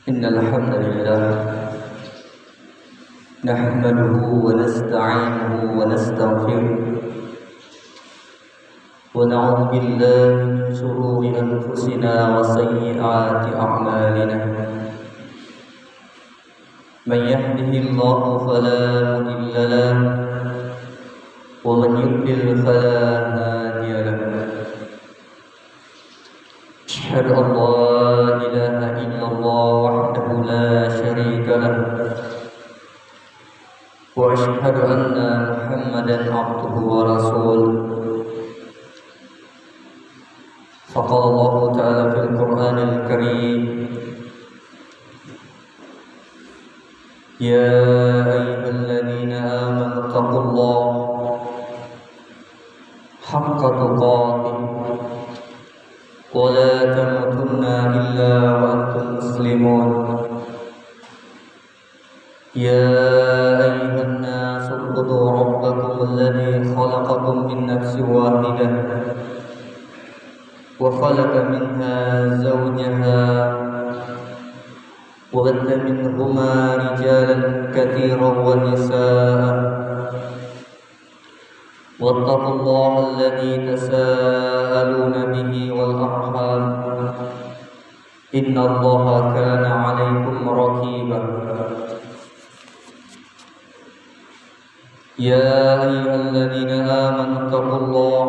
إن الحمد لله نحمده ونستعينه ونستغفره ونعوذ بالله من شرور أنفسنا وسيئات أعمالنا من يهده الله فلا مضل له ومن يضلل فلا هادي له أشهد أن لا إله إلا الله وحده لا شريك له وأشهد أن محمدا عبده ورسوله فقال الله تعالى في القرآن الكريم يا أيها الذين آمنوا اتقوا الله حق تقاته ولا تموتن إلا وأنتم مسلمون يا أيها الناس اعبدوا ربكم الذي خلقكم من نفس واحدة وخلق منها زوجها وبث منهما رجالا كثيرا ونساء واتقوا الله الذي تساءلون به والأرحام إن الله كان عليكم رقيبا يا أيها الذين آمنوا اتقوا الله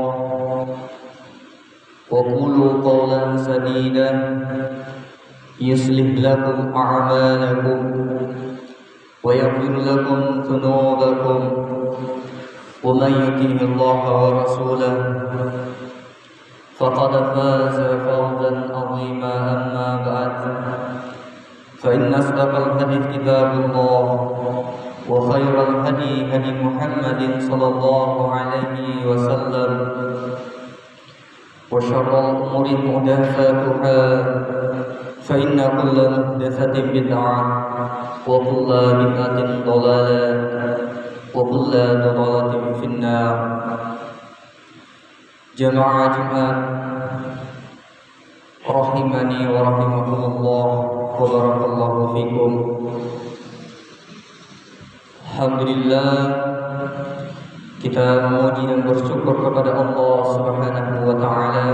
وقولوا قولا سديدا يصلح لكم أعمالكم ويغفر لكم ذنوبكم ومن يطع الله ورسوله فقد فاز فوزا عظيما أما بعد فإن أصدق الحديث كتاب الله وخير الهدي هدي محمد صلى الله عليه وسلم وشر الأمور محدثاتها فإن كل محدثة بدعة وكل بدعة ضلالة وكل ضلالة في النار. Jamaah Jumat rahimani wa rahimakumullah wa barakallahu fikum. Alhamdulillah, kita memuji dan bersyukur kepada Allah Subhanahu wa taala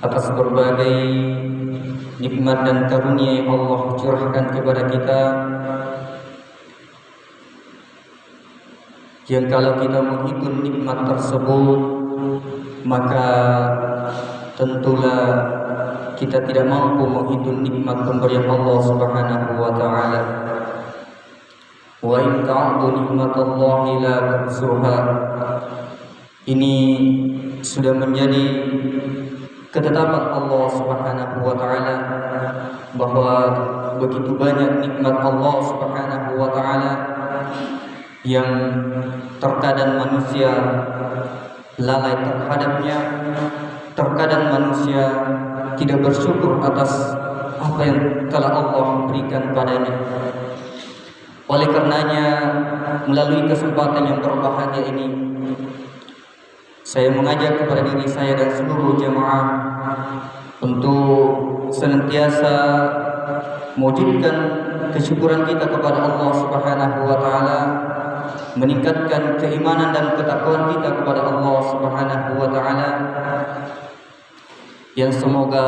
atas berbagai nikmat dan karunia yang Allah curahkan kepada kita, yang kalau kita menghitung nikmat tersebut maka tentulah kita tidak mampu menghitung nikmat pemberian Allah Subhanahu wa taala. Wa in ta'uddu nikmatallahi la tuhsuha. Ini sudah menjadi ketetapan Allah Subhanahu wa taala bahwa begitu banyak nikmat Allah Subhanahu wa taala yang terkadang manusia lalai terhadapnya, terkadang manusia tidak bersyukur atas apa yang telah Allah berikan padanya. Oleh karenanya, melalui kesempatan yang berbahagia ini, saya mengajak kepada diri saya dan seluruh jemaah untuk senantiasa mewujudkan kesyukuran kita kepada Allah Subhanahu wa taala, meningkatkan keimanan dan ketakwaan kita kepada Allah Subhanahu wa taala, yang semoga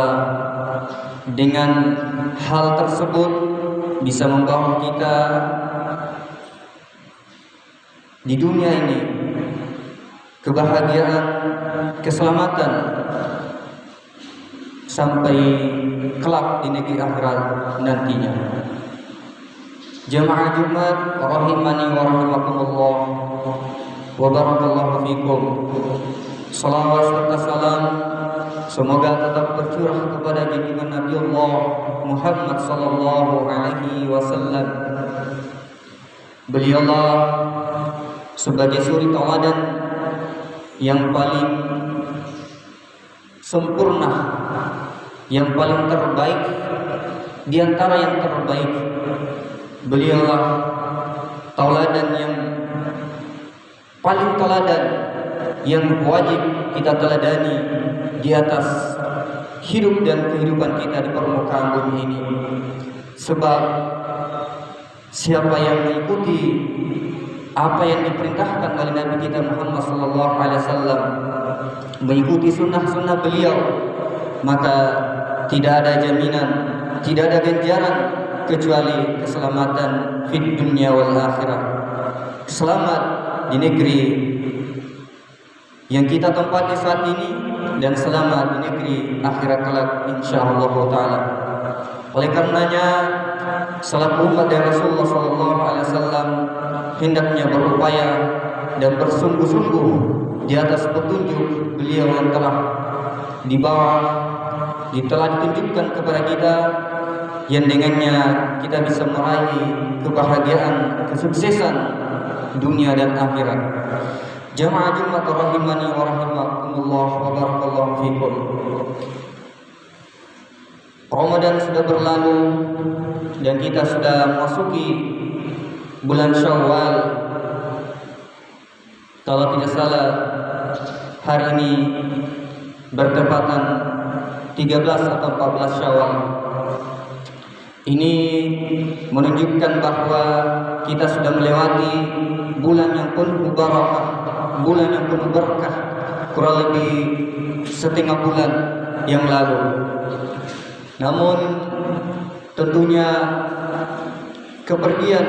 dengan hal tersebut bisa membawa kita di dunia ini kebahagiaan, keselamatan sampai kelak di negeri akhirat nantinya. Jamaah Jumat rahimani wa rahimakumullah wa barakallahu fikum. Salawat serta salam semoga tetap tercurah kepada junjungan Nabi Allah Muhammad sallallahu alaihi wasallam. Beliaulah sebagai suri tauladan yang paling sempurna, yang paling terbaik di antara yang terbaik. Beliaulah tauladan yang paling teladan, yang wajib kita teladani di atas hidup dan kehidupan kita di permukaan bumi ini. Sebab siapa yang mengikuti apa yang diperintahkan oleh Nabi kita Muhammad sallallahu alaihi wasallam, mengikuti sunnah-sunnah beliau, maka tidak ada jaminan, tidak ada ganjaran kecuali keselamatan fid dunya wal akhirah. Selamat di negeri yang kita tempati saat ini dan selamat di negeri akhirat kelak insyaallah taala. Oleh karenanya selaku umat dari Rasulullah sallallahu alaihi wasallam hendaknya berupaya dan bersungguh-sungguh di atas petunjuk beliau yang telah ditunjukkan kepada kita, yang dengannya kita bisa meraih kebahagiaan, kesuksesan dunia dan akhirat. Jamaah Jumat rahimani wa rahimakumullah wa barakallahu fikum. Ramadan sudah berlalu dan kita sudah memasuki bulan Syawal. Kalau tidak salah hari ini bertepatan 13 atau 14 Syawal. Ini menunjukkan bahwa kita sudah melewati bulan yang penuh barakah, bulan yang penuh berkah, kurang lebih setengah bulan yang lalu. Namun tentunya kepergian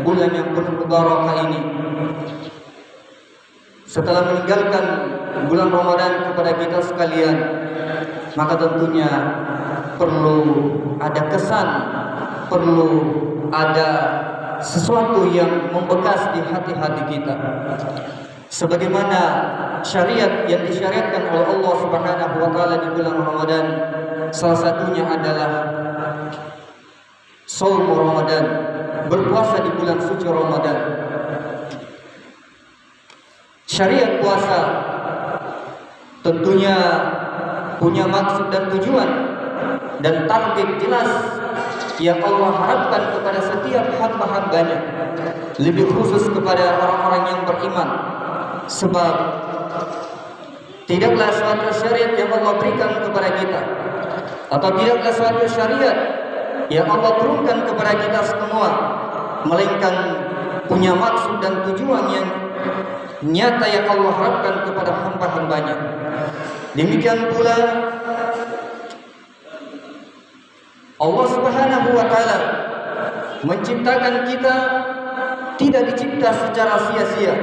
bulan yang penuh barakah ini setelah meninggalkan bulan Ramadan kepada kita sekalian, maka tentunya perlu ada kesan, perlu ada sesuatu yang membekas di hati-hati kita. Sebagaimana syariat yang disyariatkan oleh Allah Subhanahu wa taala di bulan Ramadan, salah satunya adalah shaum Ramadan, berpuasa di bulan suci Ramadan. Syariat puasa tentunya punya maksud dan tujuan dan target jelas yang Allah harapkan kepada setiap hamba-hambanya, lebih khusus kepada orang-orang yang beriman. Sebab tidaklah suatu syariat yang Allah berikan kepada kita, atau tidaklah suatu syariat yang Allah turunkan kepada kita semua, melainkan punya maksud dan tujuan yang nyata yang Allah harapkan kepada hamba-hambanya. Demikian pula Allah Subhanahu wa taala menciptakan kita tidak dicipta secara sia-sia.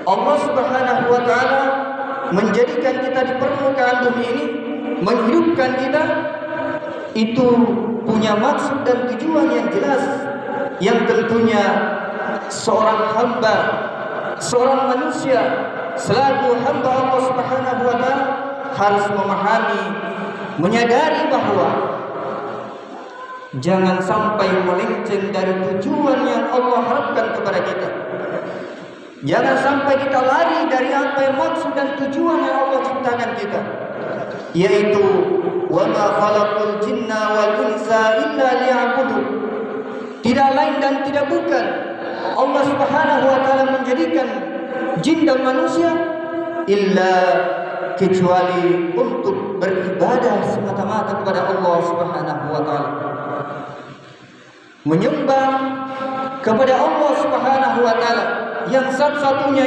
Allah Subhanahu wa taala menjadikan kita di permukaan bumi ini, menghidupkan kita, itu punya maksud dan tujuan yang jelas, yang tentunya seorang hamba, seorang manusia selaku hamba Allah Subhanahu wa taala harus memahami, menyadari bahwa jangan sampai melenceng dari tujuan yang Allah harapkan kepada kita. Jangan sampai kita lari dari apa yang maksud dan tujuan yang Allah ciptakan kita, yaitu wa ma khalaqul jinna wal insa illa liya'budun. Tidak lain dan tidak bukan Allah Subhanahu wa taala menjadikan jin dan manusia illa kecuali untuk beribadah semata-mata kepada Allah Subhanahu wa taala, menyembah kepada Allah Subhanahu wa taala yang satu-satunya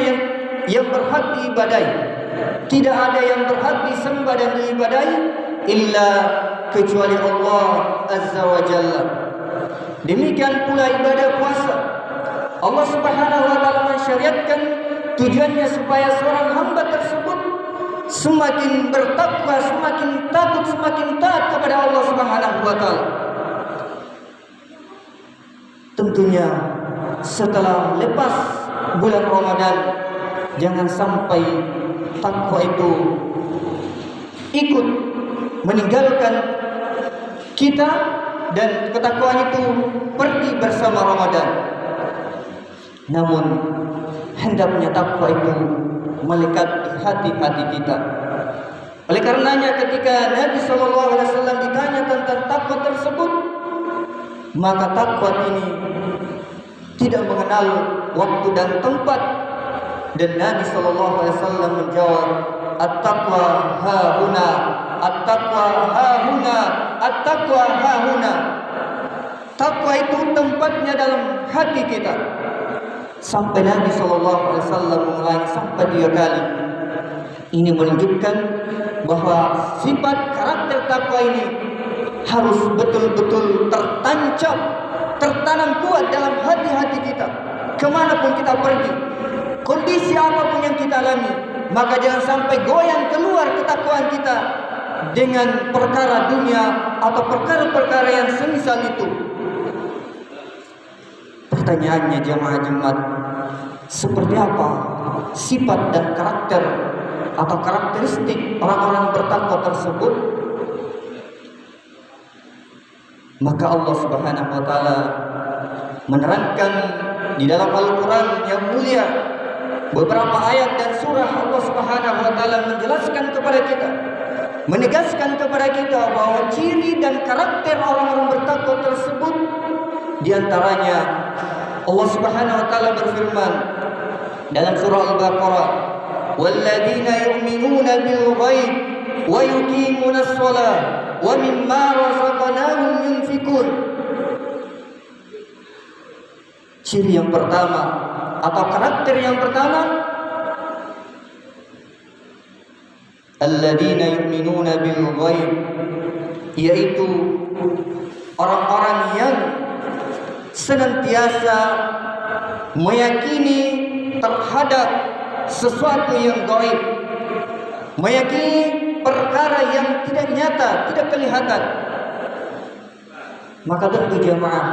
yang berhak diibadahi. Tidak ada yang berhak disembah dan diibadahi illa kecuali Allah Azza wa Jalla. Demikian pula ibadah puasa. Allah Subhanahu wa taala mensyariatkan tujuannya supaya seorang hamba tersebut semakin bertakwa, semakin takut, semakin taat kepada Allah Subhanahu wa taala. Tentunya setelah lepas bulan Ramadan, jangan sampai takwa itu ikut meninggalkan kita dan ketakwaan itu pergi bersama Ramadan. Namun hendaknya takwa itu melekat di hati-hati kita. Oleh karenanya ketika Nabi SAW ditanya tentang takwa tersebut, maka takwa ini tidak mengenal waktu dan tempat, dan Nabi SAW menjawab, at-taqwa ha huna, at-taqwa ha taqwa hahuna. Takwa itu tempatnya dalam hati kita. Sampai Nabi SAW mengulangi sampai 3 kali. Ini menunjukkan bahwa sifat karakter takwa ini harus betul-betul tertancap, tertanam kuat dalam hati-hati kita. Kemanapun kita pergi, kondisi apapun yang kita alami, maka jangan sampai goyang keluar ketakwaan kita dengan perkara dunia atau perkara-perkara yang semisal itu. Pertanyaannya jamaah Jumat, seperti apa sifat dan karakter atau karakteristik orang-orang bertakwa tersebut? Maka Allah Subhanahu wa taala menerangkan di dalam Al-Qur'an yang mulia beberapa ayat dan surah. Allah Subhanahu wa taala menjelaskan kepada kita, menegaskan kepada kita bahwa ciri dan karakter orang-orang bertakwa tersebut, di antaranya Allah Subhanahu wa taala berfirman dalam surah Al-Baqarah, "Walladzina yu'minuna bil ghaib wa yuqimunas shalah wa mimma razaqnahum yunfikun." Ciri yang pertama atau karakter yang pertama, alladzina yu'minuna bil ghaib, yaitu orang-orang yang senantiasa meyakini terhadap sesuatu yang gaib, meyakini perkara yang tidak nyata, tidak kelihatan. Maka tentu jamaah,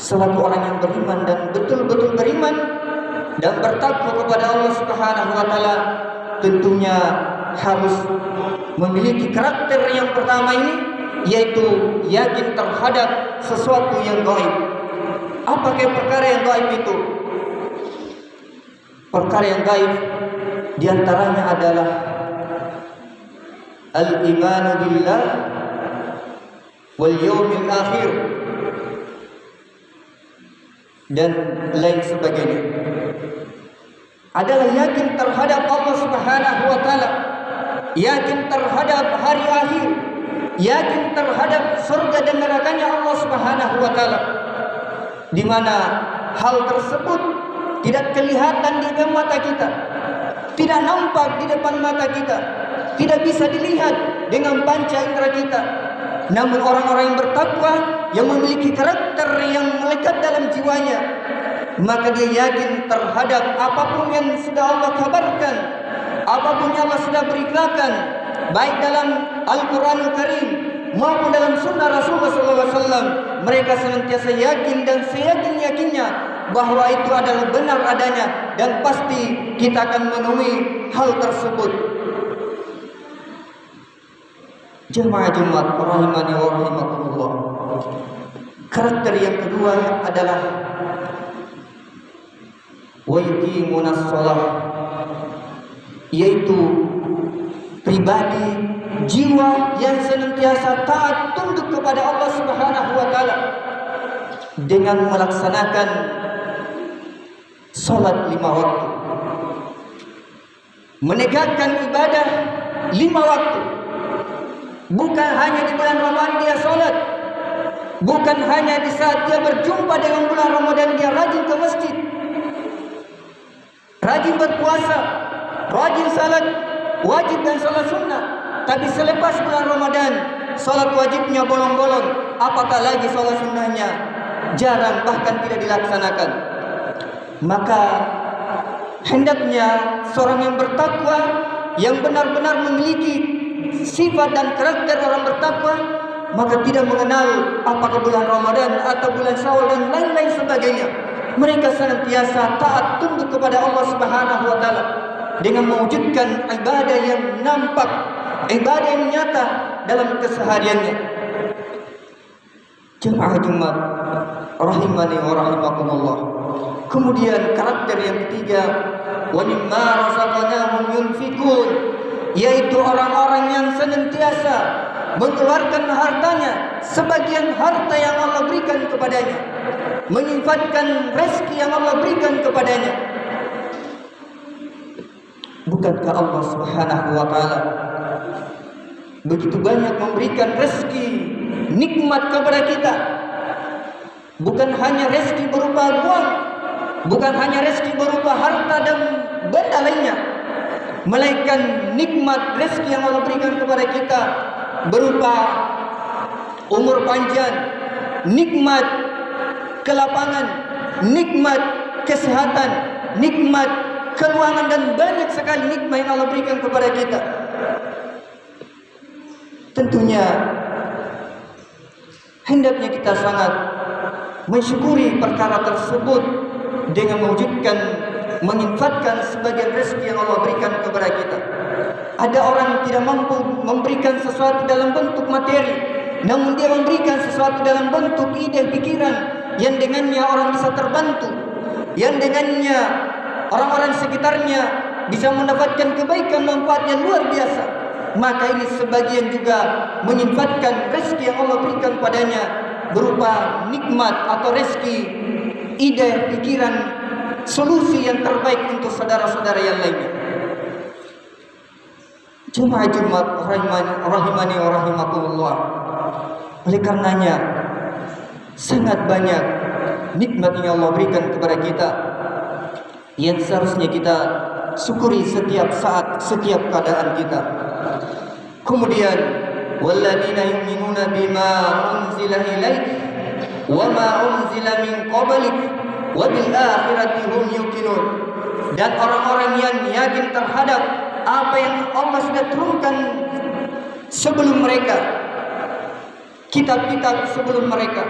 selaku orang yang beriman dan betul-betul beriman dan bertakwa kepada Allah Subhanahu wa taala, tentunya harus memiliki karakter yang pertama ini, yaitu yakin terhadap sesuatu yang gaib. Apakah perkara yang gaib itu? Perkara yang gaib diantaranya adalah al-imanu billah wal yawmil akhir dan lain sebagainya. Adalah yakin terhadap Allah Subhanahu wa taala, yakin terhadap hari akhir, yakin terhadap surga dan nerakanya Allah Subhanahu wa taala, di mana hal tersebut tidak kelihatan di depan mata kita, tidak nampak di depan mata kita, tidak bisa dilihat dengan panca indera kita. Namun orang-orang yang bertakwa, yang memiliki karakter yang melekat dalam jiwanya, maka dia yakin terhadap apapun yang sudah Allah kabarkan, apapun yang Allah sudah beritakan, baik dalam Al-Quranul Karim maupun dalam sunnah Rasulullah SAW. Mereka senantiasa yakin dan seyakin-yakinnya bahwa itu adalah benar adanya, dan pasti kita akan menemui hal tersebut. Jemaah Jumat rahimani wa rahimakumullah. Karakter yang kedua adalah wa yuqimunas shalah, yaitu pribadi jiwa yang senantiasa taat tunduk kepada Allah Subhanahu wa taala dengan melaksanakan salat 5 waktu, menegakkan ibadah 5 waktu. Bukan hanya di bulan Ramadan dia salat, bukan hanya di saat dia berjumpa dengan bulan Ramadan dia rajin ke masjid, rajin berpuasa, rajin salat wajib dan salat sunnah. Tapi selepas bulan Ramadan, salat wajibnya bolong-bolong, apatah lagi salat sunnahnya jarang bahkan tidak dilaksanakan. Maka hendaknya seorang yang bertakwa, yang benar-benar memiliki sifat dan karakter orang bertakwa, maka tidak mengenal apakah bulan Ramadan atau bulan Syawal dan lain-lain sebagainya. Mereka senantiasa taat tunduk kepada Allah Subhanahu wa taala dengan mewujudkan ibadah yang nampak, ibadah yang nyata dalam kesehariannya. Jemaah Jumat rahimani wa rahimakumullah. Kemudian karakter yang ketiga, wa mimma razaqnahum yunfikun, yaitu orang-orang yang senantiasa mengeluarkan hartanya, sebagian harta yang Allah berikan kepadanya, menginfakkan rezeki yang Allah berikan kepadanya. Bukankah Allah Subhanahu wa taala begitu banyak memberikan rezeki nikmat kepada kita. Bukan hanya rezeki berupa uang, bukan hanya rezeki berupa harta dan benda lainnya, melainkan nikmat rezeki yang Allah berikan kepada kita berupa umur panjang, nikmat kelapangan, nikmat kesehatan, nikmat keuangan, dan banyak sekali nikmat yang Allah berikan kepada kita. Tentunya hendaknya kita sangat mensyukuri perkara tersebut dengan mewujudkan, menginfatkan sebagian rezeki yang Allah berikan kepada kita. Ada orang tidak mampu memberikan sesuatu dalam bentuk materi, namun dia memberikan sesuatu dalam bentuk ide pikiran yang dengannya orang bisa terbantu, yang dengannya orang-orang sekitarnya bisa mendapatkan kebaikan manfaat yang luar biasa. Maka ini sebagian juga menyifatkan rezeki yang Allah berikan padanya berupa nikmat atau rezeki, ide, pikiran, solusi yang terbaik untuk saudara-saudara yang lainnya. Jemaah Jumat rahimani wa rahimakumullah. Oleh karenanya sangat banyak nikmat yang Allah berikan kepada kita yang seharusnya kita syukuri setiap saat, setiap keadaan kita. Kemudian walladzina yu'minuna bima unzila ilaik wa ma unzila min qablik wa bil akhirati hum yuqinun. Dan orang-orang yang yakin terhadap apa yang Allah sudah turunkan sebelum mereka, kitab-kitab sebelum mereka.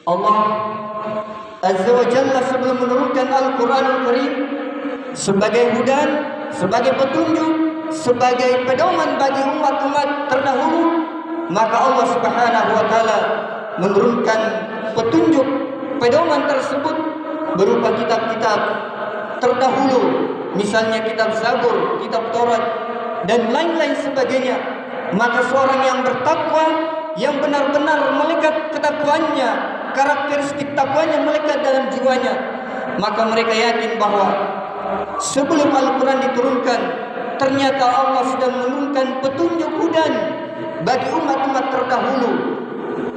Allah Azza wa Jalla sebelum menurunkan Al-Quranul Karim sebagai hudan, sebagai petunjuk, sebagai pedoman bagi umat-umat terdahulu, maka Allah Subhanahu wa taala menurunkan petunjuk, pedoman tersebut berupa kitab-kitab terdahulu, misalnya kitab Zabur, kitab Taurat, dan lain-lain sebagainya. Maka seorang yang bertakwa, yang benar-benar melekat ketakwaannya, karakteristik takwanya melekat dalam jiwanya, maka mereka yakin bahwa sebelum Al-Quran diturunkan, ternyata Allah sudah menurunkan petunjuk hudan bagi umat-umat terdahulu,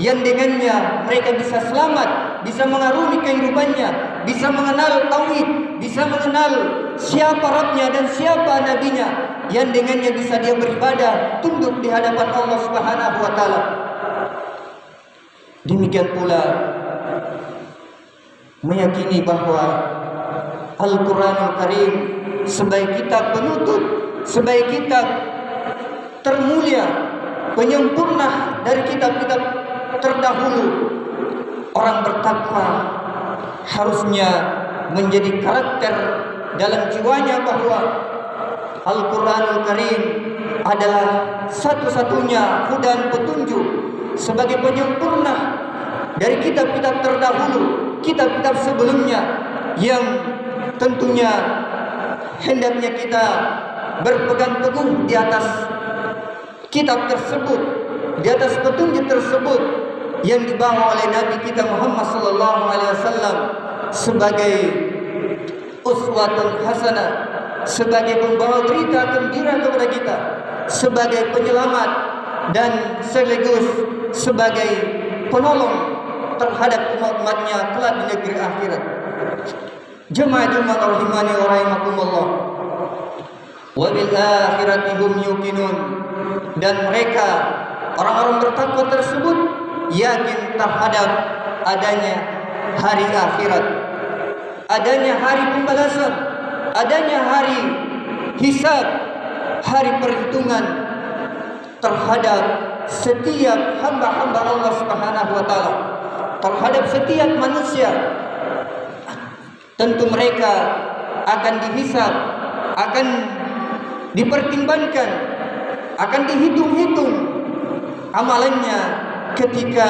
yang dengannya mereka bisa selamat, bisa mengarungi kehidupannya, bisa mengenal tauhid, bisa mengenal siapa Rabbnya dan siapa nabinya, yang dengannya bisa dia beribadah, tunduk di hadapan Allah Subhanahu wa taala. Demikian pula meyakini bahwa Al-Quranul Karim sebagai kitab penutup, sebagai kitab termulia, penyempurna dari kitab-kitab terdahulu. Orang bertakwa harusnya menjadi karakter dalam jiwanya bahwa Al-Quranul Karim adalah satu-satunya hudan petunjuk sebagai penyempurna dari kitab-kitab terdahulu, kitab-kitab sebelumnya, yang tentunya hendaknya kita berpegang teguh di atas kitab tersebut, di atas petunjuk tersebut yang dibawa oleh Nabi kita Muhammad sallallahu alaihi wasallam sebagai uswatun hasanah, sebagai pembawa berita gembira kepada kita, sebagai penyelamat dan sekaligus sebagai penolong terhadap umat-umatnya kelak di negeri akhirat. Jemaah rahimani wa rahimakumullah. Wa bil akhirati hum yuqinun. Dan mereka, orang-orang bertakwa tersebut, yakin terhadap adanya hari akhirat, adanya hari pembalasan, adanya hari hisab, hari perhitungan terhadap setiap hamba-hamba Allah Subhanahu wa taala, terhadap setiap manusia. Tentu mereka akan dihisab, akan dipertimbangkan, akan dihitung-hitung amalannya ketika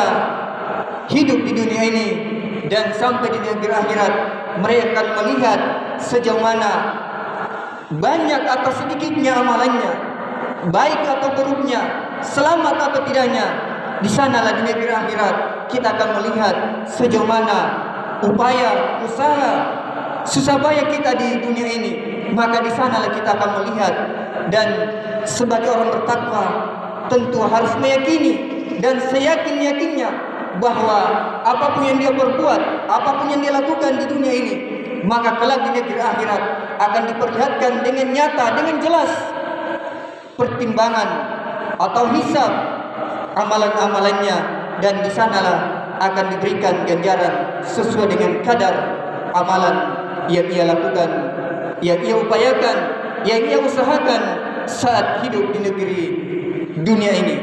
hidup di dunia ini, dan sampai di negeri akhirat mereka akan melihat sejauh mana banyak atau sedikitnya amalannya, baik atau buruknya, selamat atau tidaknya. Di sanalah di negeri akhirat kita akan melihat sejauh mana upaya, usaha, susah payah kita di dunia ini. Maka di sanalah kita akan melihat. Dan sebagai orang bertakwa tentu harus meyakini dan seyakin-yakinnya bahwa apapun yang dia perbuat, apapun yang dia lakukan di dunia ini, maka kelak di negeri akhirat akan diperlihatkan dengan nyata, dengan jelas pertimbangan atau hisab amalan-amalannya, dan di sanalah akan diberikan ganjaran sesuai dengan kadar amalan yang ia lakukan, yang ia upayakan, yang ia usahakan saat hidup di negeri dunia ini.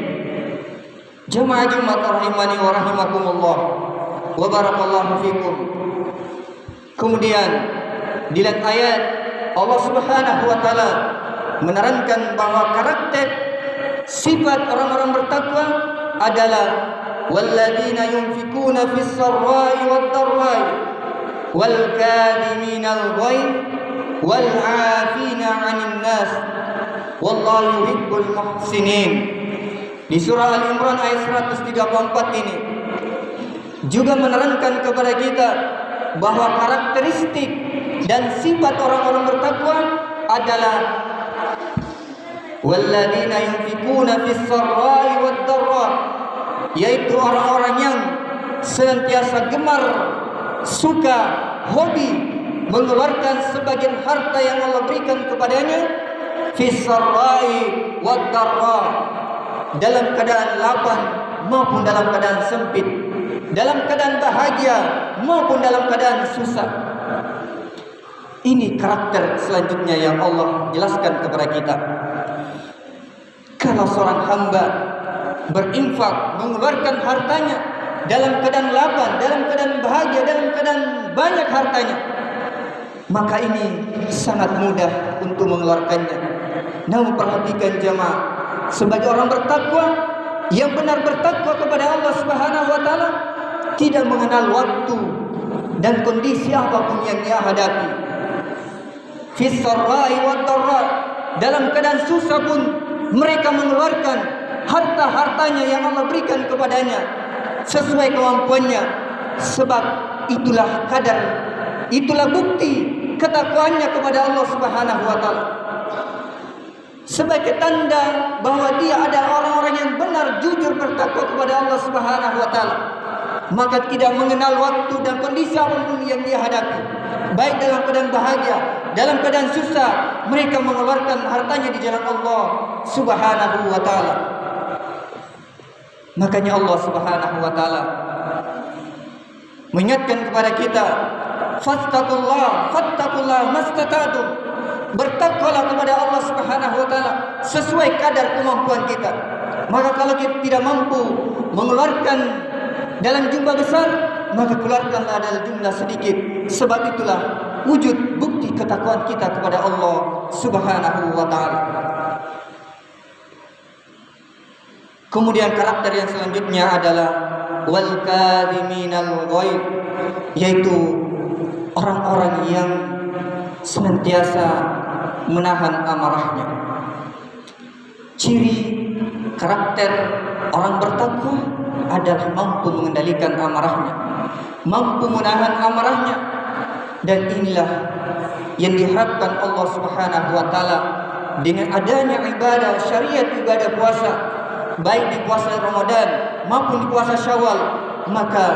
Jamaah Jumat rahimani wa rahimakumullah wa barakallahu fikum. Kemudian di lain ayat Allah Subhanahu wa taala menerangkan bahwa karakter sifat orang-orang bertakwa adalah walladzina yunfikuna fis sarra'i wad dharra'i wal kadhiminal ghaidh wal 'afina 'anil nas wallahu yuhibbul muhsinin. Di surah Al-Imran ayat 134 ini juga menerangkan kepada kita bahwa karakteristik dan sifat orang-orang bertakwa adalah walladzina yunfikuna fis sarra'i wad dharra, yaitu orang-orang yang senantiasa gemar, suka, hobi mengeluarkan sebagian harta yang Allah berikan kepadanya fis sarra'i wad dharra, dalam keadaan lapang maupun dalam keadaan sempit, dalam keadaan bahagia maupun dalam keadaan susah. Ini karakter selanjutnya yang Allah jelaskan kepada kita. Kalau seorang hamba berinfak, mengeluarkan hartanya dalam keadaan lapang, dalam keadaan bahagia, dalam keadaan banyak hartanya, maka ini sangat mudah untuk mengeluarkannya. Namun perhatikan jemaah, sebagai orang bertakwa yang benar bertakwa kepada Allah Subhanahu wa taala, tidak mengenal waktu dan kondisi apapun yang dia hadapi. Fis sarra'i wad dharra, dalam keadaan susah pun mereka mengeluarkan harta-hartanya yang Allah berikan kepadanya sesuai kemampuannya, sebab itulah kadar, itulah bukti ketakwaannya kepada Allah Subhanahu wa taala. Sebagai tanda bahwa dia adalah orang-orang yang benar jujur bertakwa kepada Allah Subhanahu wa taala, maka tidak mengenal waktu dan kondisi apapun yang dia hadapi, baik dalam keadaan bahagia, dalam keadaan susah, mereka mengeluarkan hartanya di jalan Allah Subhanahu wa taala. Makanya Allah Subhanahu wa taala mengingatkan kepada kita, fattaqullaha mastata'tum, bertakwalah kepada Allah Subhanahu wa taala sesuai kadar kemampuan kita. Maka kalau kita tidak mampu mengeluarkan dalam jumlah besar, maka keluarkanlah dalam jumlah sedikit, sebab itulah wujud bukti ketakwaan kita kepada Allah Subhanahu wa taala. Kemudian karakter yang selanjutnya adalah wal kadhiminal ghaidh, yaitu orang-orang yang senantiasa menahan amarahnya. Ciri karakter orang bertakwa adalah mampu mengendalikan amarahnya, mampu menahan amarahnya, dan inilah yang diharapkan Allah Subhanahu wa taala dengan adanya ibadah syariat, ibadah puasa, baik di puasa Ramadan maupun di puasa Syawal. Maka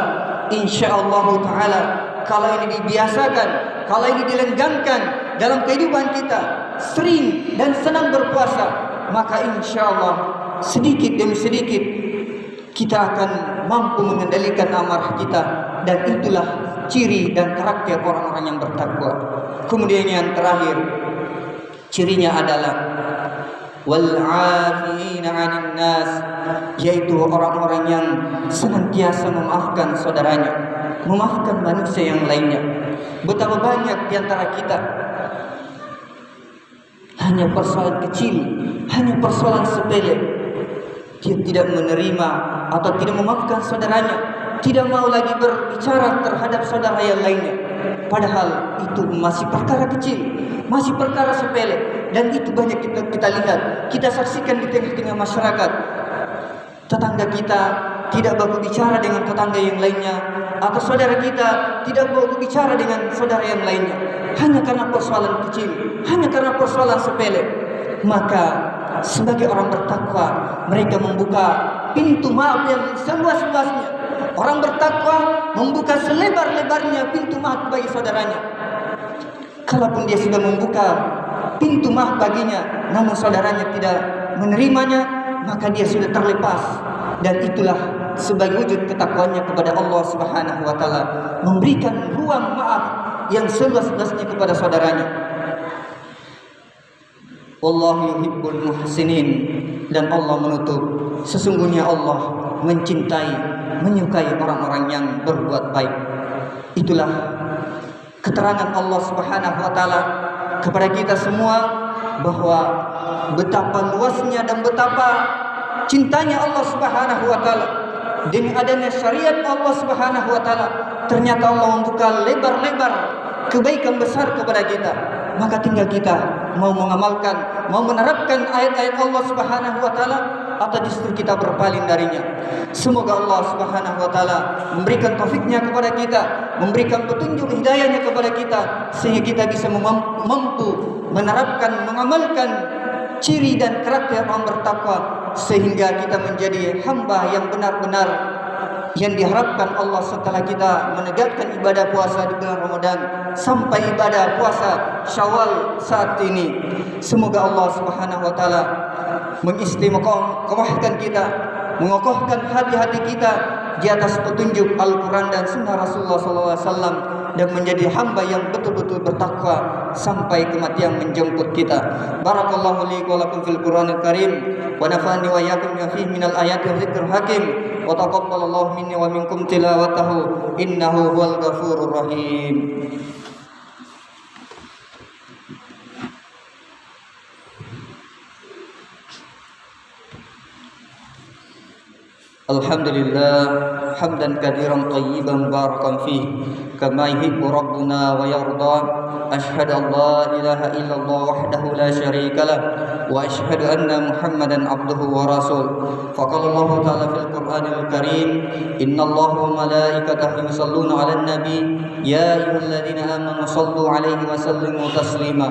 insyaallah taala kalau ini dibiasakan, kalau ini dilenggangkan dalam kehidupan kita, sering dan senang berpuasa, maka insyaallah sedikit demi sedikit kita akan mampu mengendalikan amarah kita, dan itulah ciri dan karakter orang-orang yang bertakwa. Kemudian yang terakhir, cirinya adalah wal 'afina 'anil nas, yaitu orang-orang yang senantiasa memaafkan saudaranya, memaafkan manusia yang lainnya. Betapa banyak di antara kita hanya persoalan kecil, hanya persoalan sepele, dia tidak menerima atau tidak memaafkan saudaranya, tidak mau lagi berbicara terhadap saudara yang lainnya, padahal itu masih perkara kecil, masih perkara sepele. Dan itu banyak kita lihat, kita saksikan di tengah-tengah masyarakat. Tetangga kita tidak mau berbicara dengan tetangga yang lainnya, atau saudara kita tidak mau berbicara dengan saudara yang lainnya, hanya karena persoalan kecil, hanya karena persoalan sepele. Maka sebagai orang bertakwa, mereka membuka pintu maaf yang seluas-luasnya. Orang bertakwa membuka selebar-lebarnya pintu maaf bagi saudaranya. Kalaupun dia sudah membuka pintu maaf baginya, namun saudaranya tidak menerimanya, maka dia sudah terlepas. Dan itulah sebagai wujud ketakwaannya kepada Allah Subhanahu wa taala, memberikan ruang maaf yang seluas-luasnya kepada saudaranya. Wallahu yuhibbul muhsinin, dan Allah menutup, sesungguhnya Allah mencintai, menyukai orang-orang yang berbuat baik. Itulah keterangan Allah Subhanahu wa taala kepada kita semua bahwa betapa luasnya dan betapa cintanya Allah Subhanahu wa taala. Dengan adanya syariat Allah Subhanahu wa taala, ternyata Allah membuka lebar-lebar kebaikan besar kepada kita. Maka tinggal kita mau mengamalkan, mau menerapkan ayat-ayat Allah Subhanahu wa taala, atau justru kita berpaling darinya. Semoga Allah Subhanahu wa taala memberikan taufiknya kepada kita, memberikan petunjuk hidayahnya kepada kita, sehingga kita bisa mampu menerapkan, mengamalkan ciri dan karakter orang bertakwa, sehingga kita menjadi hamba yang benar-benar yang diharapkan Allah setelah kita menegakkan ibadah puasa di bulan Ramadan sampai ibadah puasa Syawal saat ini. Semoga Allah Subhanahu wa taala mengistimewakan kita, mengokohkan hati-hati kita di atas petunjuk Al-Quran dan Sunnah Rasulullah SAW, dan menjadi hamba yang betul-betul bertakwa sampai kematian menjemput kita. Barakallahu li wa lakum fil Qur'anil Karim, wa nafa'ani wa iyyakum bima fihi minal ayati wa dzikril hakim, wa taqabbalallahu minni wa minkum tilawatahu innahu huwal ghafurur rahim. Alhamdulillah hamdan katsiran thayyiban barakan fihi kama yuhibbu rabbuna wa yarda. Asyhadu an la ilaha illallah wahdahu la syarika lah, wa asyhadu anna Muhammadan abduhu wa rasul. Faqala Allah ta'ala fil Qur'anil Karim, innallaha wa malaikatahu yusholluna 'alan nabi ya ayyuhalladzina amanu shallu 'alaihi wa sallimu taslima.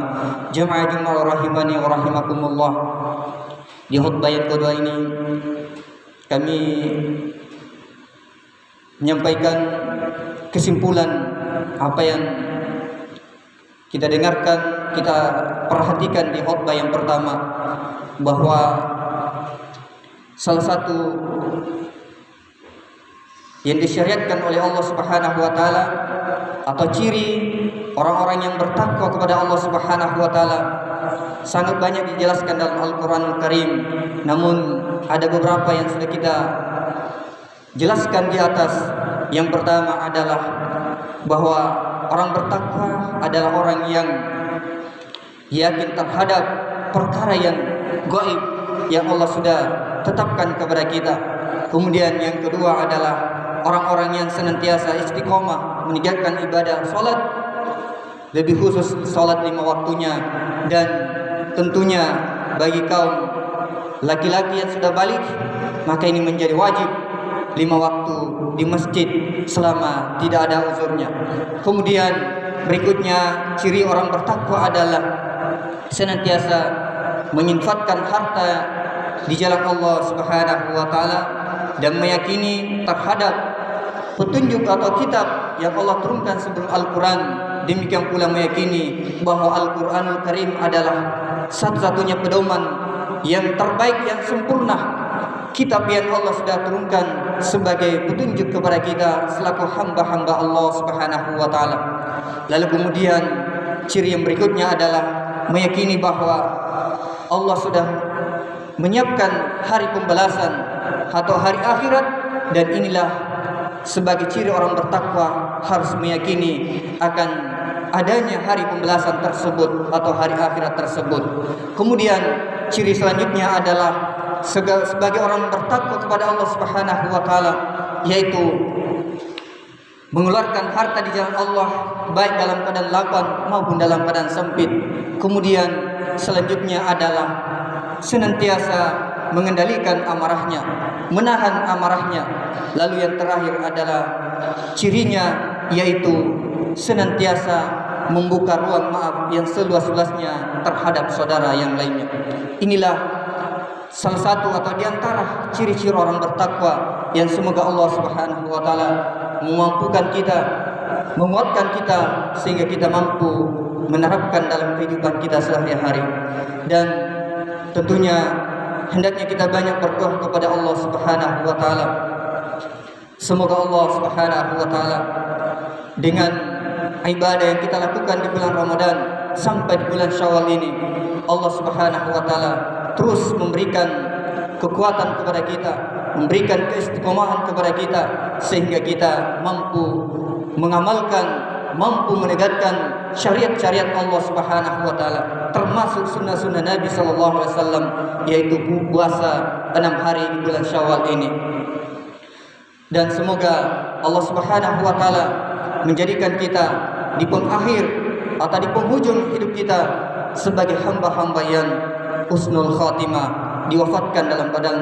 Jamaah rahimani wa rahimakumullah. Di khutbah yang kedua ini kami menyampaikan kesimpulan apa yang kita dengarkan, kita perhatikan di khutbah yang pertama, bahwa salah satu yang disyariatkan oleh Allah Subhanahu wa taala atau ciri orang-orang yang bertakwa kepada Allah Subhanahu wa taala sangat banyak dijelaskan dalam Al-Qur'anul Karim. Namun ada beberapa yang sudah kita jelaskan di atas. Yang pertama adalah bahwa orang bertakwa adalah orang yang yakin terhadap perkara yang gaib yang Allah sudah tetapkan kepada kita. Kemudian yang kedua adalah orang-orang yang senantiasa istiqomah menegakkan ibadah salat, lebih khusus salat 5 waktunya, dan tentunya bagi kaum laki-laki yang sudah balik, maka ini menjadi wajib 5 waktu di masjid selama tidak ada uzurnya. Kemudian berikutnya ciri orang bertakwa adalah senantiasa menyinfatkan harta di jalan Allah Subhanahu wa taala dan meyakini terhadap petunjuk atau kitab yang Allah turunkan sebelum Al-Quran. Demikian pula meyakini bahwa Al-Quranul Karim adalah satu-satunya pedoman yang terbaik, yang sempurna, kitab yang Allah sudah turunkan sebagai petunjuk kepada kita selaku hamba-hamba Allah Subhanahu wa taala. Lalu kemudian ciri yang berikutnya adalah meyakini bahwa Allah sudah menyiapkan hari pembalasan atau hari akhirat, dan inilah sebagai ciri orang bertakwa harus meyakini akan adanya hari pembalasan tersebut atau hari akhirat tersebut. Kemudian ciri selanjutnya adalah sebagai orang bertakwa kepada Allah Subhanahu wa taala, yaitu mengeluarkan harta di jalan Allah baik dalam keadaan lapang maupun dalam keadaan sempit. Kemudian selanjutnya adalah senantiasa mengendalikan amarahnya, menahan amarahnya. Lalu yang terakhir adalah cirinya yaitu senantiasa membuka ruang maaf yang seluas-luasnya terhadap saudara yang lainnya. Inilah salah satu atau di antara ciri-ciri orang bertakwa yang semoga Allah Subhanahu wa taala memampukan kita, menguatkan kita sehingga kita mampu menerapkan dalam kehidupan kita sehari-hari. Dan tentunya hendaknya kita banyak berdoa kepada Allah Subhanahu wa taala. Semoga Allah Subhanahu wa taala dengan ibadah yang kita lakukan di bulan Ramadan sampai di bulan Syawal ini, Allah Subhanahu wa taala terus memberikan kekuatan kepada kita, memberikan keistiqomahan kepada kita sehingga kita mampu mengamalkan, mampu menegakkan syariat-syariat Allah Subhanahu wa taala, termasuk sunnah-sunnah Nabi sallallahu alaihi wasallam, yaitu puasa 6 hari di bulan Syawal ini. Dan semoga Allah Subhanahu wa taala menjadikan kita di pengakhir atau di penghujung hidup kita sebagai hamba-hamba yang husnul khatimah, diwafatkan dalam keadaan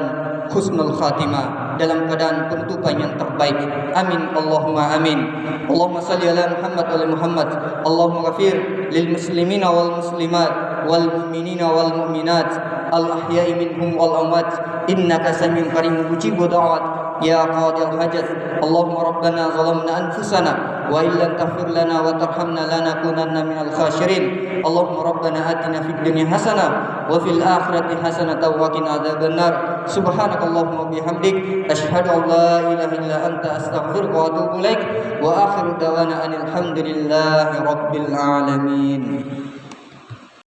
husnul khatimah, dalam keadaan penutupan yang terbaik. Amin Allahumma amin. Allahumma salli ala Muhammad wa ala Muhammad. Allahumma ghafir lil muslimina wal muslimat wal mu'minina wal mu'minat al ahya'i minhum wal amwat innaka samiun qarib mujibu da'wat ya qadil hajat. Allahumma rabbana zalamna anfusana wa illam taghfir lana wa tarhamna lanakunanna minal khasirin. Allahumma rabbana atina fid dunya hasanah wa fil akhirati hasanah wa qina adzabannar. Subhanakallahumma bihamdik asyhadu an la ilaha illa anta astaghfiruka wa atubu ilaik wa akhiru da'wana alhamdulillahi rabbil alamin.